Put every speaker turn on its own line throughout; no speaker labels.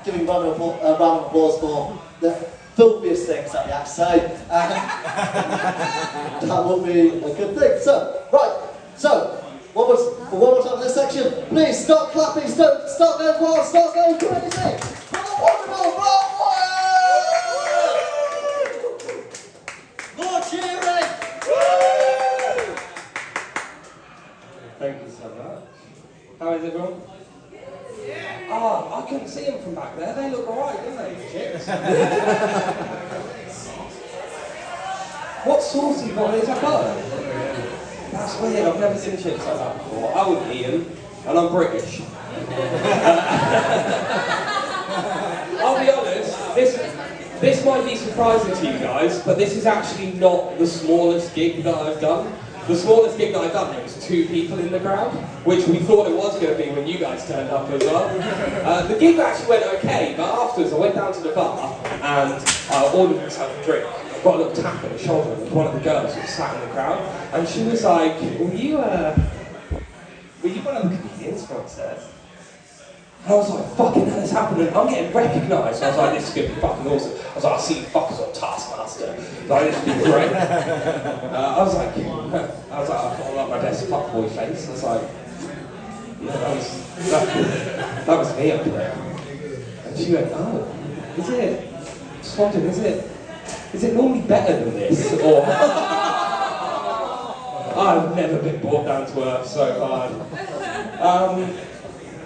giving a round of applause for the filthiest things that you have to say. That would be a good thing. So, right. So, for one more time in this section, please stop clapping, stop going wild, stop going crazy. For the wonderful Broadway! More cheering!
Thank you so much. How is everyone? Yeah. Oh, I couldn't see them from back there. They look alright, don't they, the chicks? What saucy one is that butter? That's weird, I've never seen chips like that before. I wouldn't eat them, and I'm British. I'll be honest, this might be surprising to you guys, but this is actually not the smallest gig that I've done. The smallest gig that I've done, there was 2 people in the crowd, which we thought it was going to be when you guys turned up as well. The gig actually went okay, but afterwards I went down to the bar and I ordered myself a drink. I got a little tap on the shoulder with one of the girls who sat in the crowd, and she was like, were you one of the comedians from upstairs? And I was like, fucking hell is happening? I'm getting recognised. I was like, this is going to be fucking awesome. I was like, I see you fuckers on Taskmaster. Like, this would be great. I was like, I got like my best fuckboy face. I was like, yeah, that was me up there. And she went, oh, is it? Just wondering, is it normally better than this? Or I've never been brought down to earth so hard.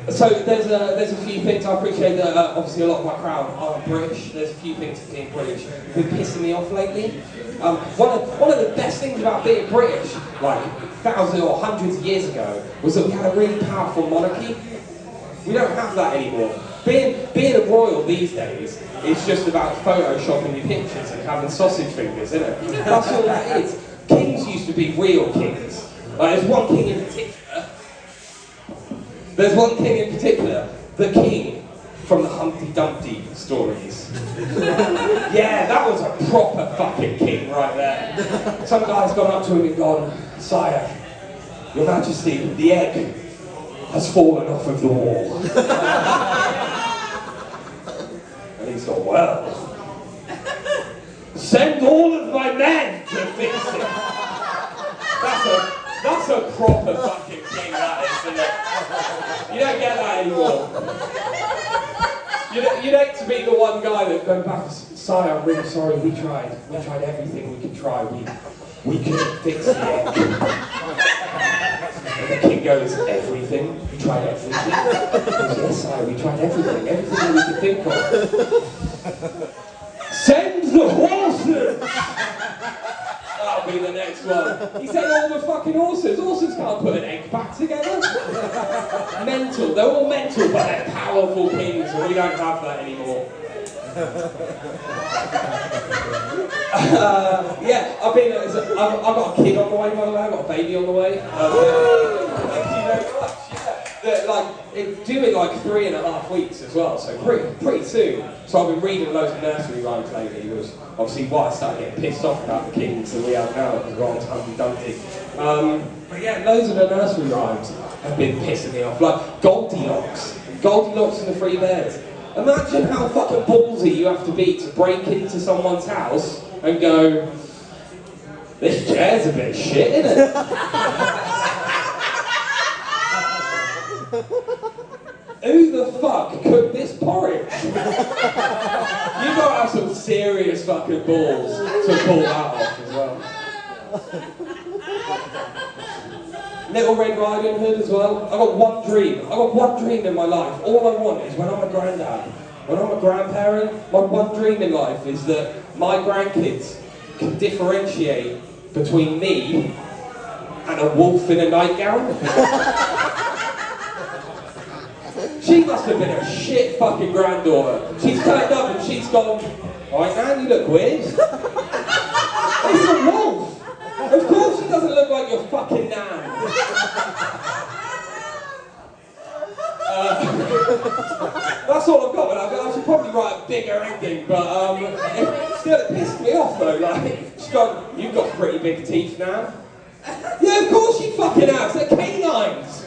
So there's a few things. I appreciate that obviously a lot of my crowd are British. There's a few things of being British been pissing me off lately. One of the best things about being British, like thousands or hundreds of years ago, was that we had a really powerful monarchy. We don't have that anymore. Being a royal these days is just about photoshopping your pictures and having sausage fingers, isn't it? That's all that is. Kings used to be real kings. Like, there's one king in particular. The king from the Humpty Dumpty stories. Yeah, that was a proper fucking king right there. Some guy's gone up to him and gone, Sire, Your Majesty, the egg has fallen off of the wall. And he's gone, well, send all of my men to fix it. That's a proper fucking king, that is, isn't it? You don't get that anymore. You'd hate to be the one guy that goes back, Sire, I'm really sorry, we tried everything we could try, we couldn't fix the egg. And the king goes, everything? We tried everything? He goes, yes, Sire, we tried everything we could think of. Send the horses! That'll be the next one. He said all the fucking horses. Horses can't put an egg back together. Mental. They're all mental, but they're powerful kings, and we don't have that anymore. Yeah, I've got a kid on the way, by the way. I've got a baby on the way. Thank you very much. It's due in like 3.5 weeks as well, so pretty soon. So I've been reading loads of nursery rhymes lately. It was obviously why I started getting pissed off about the kings that we have now, because we're on Humpty Dumpty. But yeah, loads of the nursery rhymes have been pissing me off. Like Goldilocks and the Three Bears. Imagine how fucking ballsy you have to be to break into someone's house and go, this chair's a bit shit, isn't it? Who the fuck cooked this porridge? You gotta have some serious fucking balls to pull that off as well. Little Red Riding Hood as well. I've got one dream in my life. All I want is when I'm a granddad, when I'm a grandparent, my one dream in life is that my grandkids can differentiate between me and a wolf in a nightgown. She must have been a shit fucking granddaughter. She's turned up and she's gone, alright man, you look weird. It's a wolf. Of course she doesn't look like your fucking nan. That's all I've got. I should probably write a bigger ending, but it still pissed me off though. Like, she's gone, you've got pretty big teeth now. Yeah, of course you fucking have. They're canines.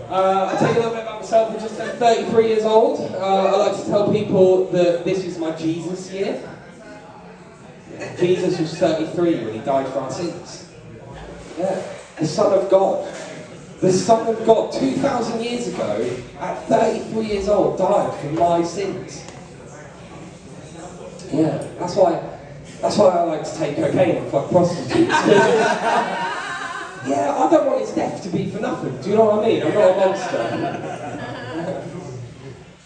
I'll tell you a little bit about myself, I just turned 33 years old. I like to tell people that this is my Jesus year. Jesus was 33 when he died for our sins. Yeah, the Son of God. The Son of God, 2,000 years ago, at 33 years old, died for my sins. Yeah, that's why I like to take cocaine and fuck prostitutes. Yeah, I don't want his death to be for nothing. Do you know what I mean? I'm not a monster.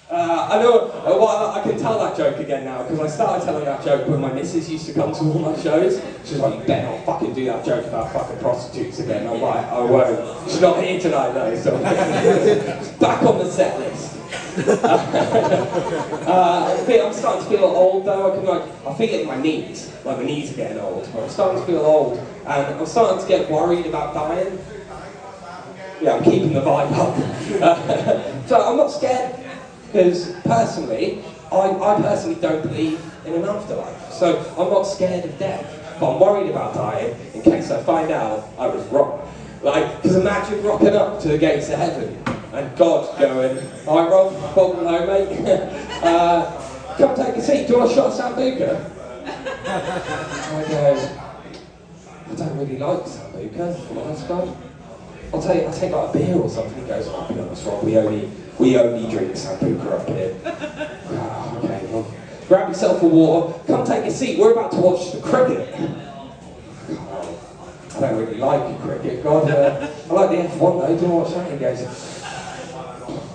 I know, well, I can tell that joke again now, because I started telling that joke when my missus used to come to all my shows. She was like, you better not fucking do that joke about fucking prostitutes again. I'm like, I won't. She's not here tonight though, so it's back on the set list. I'm starting to feel old though. I feel it in my knees. Like my knees are getting old, but I'm starting to feel old, and I'm starting to get worried about dying. Yeah, I'm keeping the vibe up. So I'm not scared. Because personally, I personally don't believe in an afterlife. So I'm not scared of death. But I'm worried about dying in case I find out I was wrong. Like, because imagine rocking up to the gates of heaven and God going, "Hi Rob, welcome home mate. Come take a seat, do you want a shot of Sambuca?" I go, I don't really like Sambuca, if I'm honest, God. I'll take like a beer or something. He goes, "Oh, be honest, Rob, we only drink Sambuca up here." Oh, okay, well, grab yourself a water, come take a seat, we're about to watch the cricket. Oh, I don't really like cricket, God. I like the F1 though, do you watch that? He goes,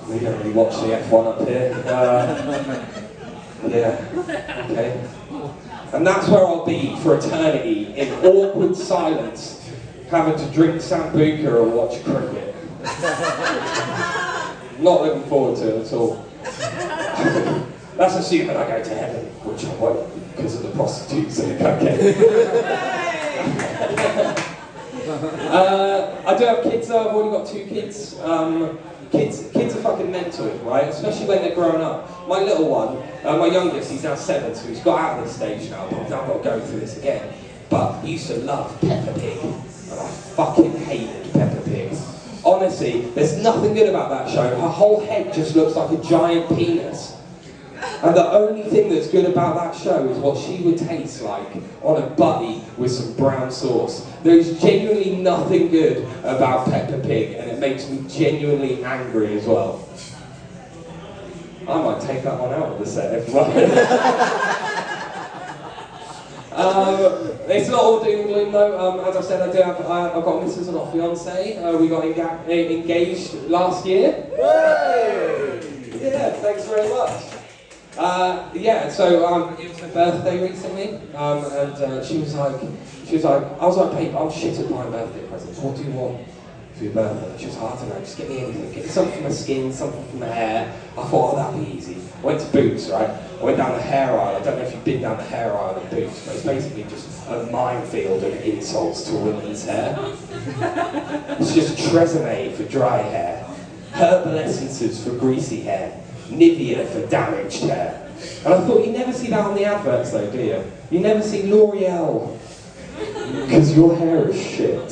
"We don't really watch the F1 up here." Yeah, okay. And that's where I'll be for eternity, in awkward silence, having to drink Sambuca or watch cricket. Not looking forward to it at all. That's assuming I go to heaven, which I won't, because of the prostitutes and the cocaine. I do have kids though, I've already got 2 kids. Kids are fucking mental, right? Especially when they're growing up. My little one, my youngest, he's now 7, so he's got out of this stage now, but I've now got to go through this again. But he used to love Peppa Pig, and I fucking hated Peppa Pig. Honestly, there's nothing good about that show. Her whole head just looks like a giant penis. And the only thing that's good about that show is what she would taste like on a butty with some brown sauce. There's genuinely nothing good about Peppa Pig, and it makes me genuinely angry as well. I might take that one out of the set if you want. It's not all doom and gloom though. As I said, I've got a missus and a fiance. We got engaged last year. Yeah, thanks very much. Yeah, so it was her birthday recently, and she was like, I was like, "Babe, I'm shit at buying birthday presents. What do you want for your birthday?" She was like, "I don't know, just get me anything. Get me something from the skin, something from the hair." I thought, "Oh, that'd be easy." I went to Boots, right? I went down the hair aisle. I don't know if you've been down the hair aisle in Boots, but it's basically just a minefield of insults to women's hair. It's just Tresemme for dry hair, herbal essences for greasy hair, Nivea for damaged hair. And I thought, you never see that on the adverts though, do you? You never see L'Oreal, because your hair is shit.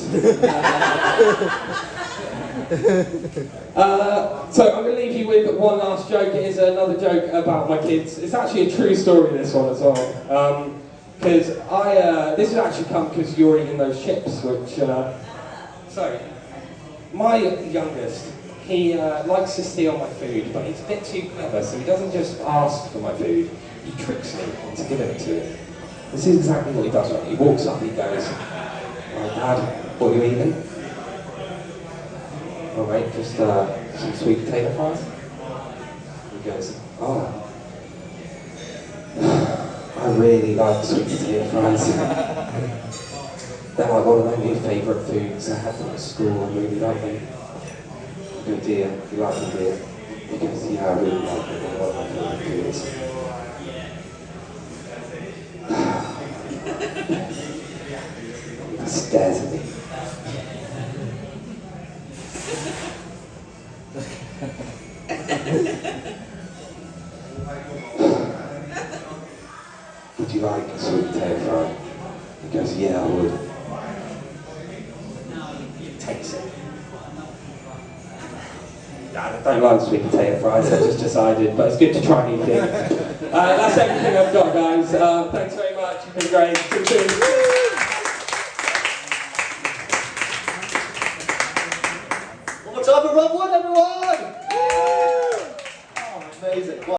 So I'm going to leave you with one last joke. It is another joke about my kids. It's actually a true story, this one as well. Because this has actually come because you're eating those chips, which, so, my youngest, he likes to steal my food, but he's a bit too clever, so he doesn't just ask for my food, he tricks me into giving it to him. This is exactly what he does when he walks up, he goes, "Oh, Dad, what are you eating?" "Oh mate, just some sweet potato fries." He goes, "Oh, I really like sweet potato fries. They're like one of my new favourite foods. I had them at school, I really like them." "Oh dear, you like them, dear?" He goes, "Yeah, I really like them. They're one of my favourite foods." He stares at me. "Would you like a sweet potato fry?" He goes, "Yeah, I would." Takes it. Dad, I don't like sweet potato fries, I just decided, but it's good to try new things. That's everything I've got, guys. Thanks very much, you've been great. See you soon.
One more time for Rob Wood, everyone! Oh, amazing.